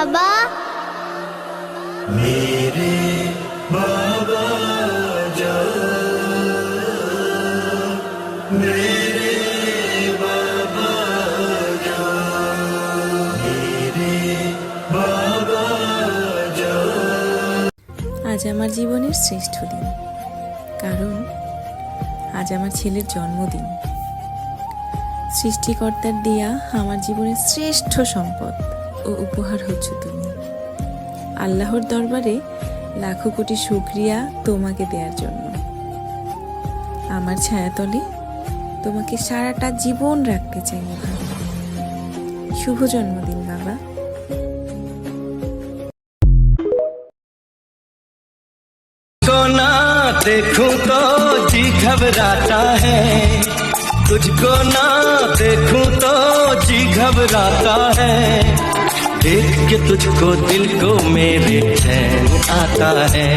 বাবা। मेरे बाबा जान, मेरे बाबा जान, मेरे बाबा जान। আজ আমার জীবনের শ্রেষ্ঠ দিন, কারণ আজ আমার ছেলের জন্মদিন। সৃষ্টিকর্তার দেয়া আমার জীবনের শ্রেষ্ঠ সম্পদ ও উপহার হচ্ছ তুমি। আল্লাহর দরবারে লাখো কোটি শুকরিয়া তোমাকে দেওয়ার জন্য। আমার ছায়াতলে তোমাকে সারাটা জীবন রাখতে চাই এভাবে। শুভ জন্মদিন বাবা। को ना देखूं तो जी घबराता है, तुझको ना देखूं तो जी घबराता है, देख के तुझको दिल को मेरे चैन आता है।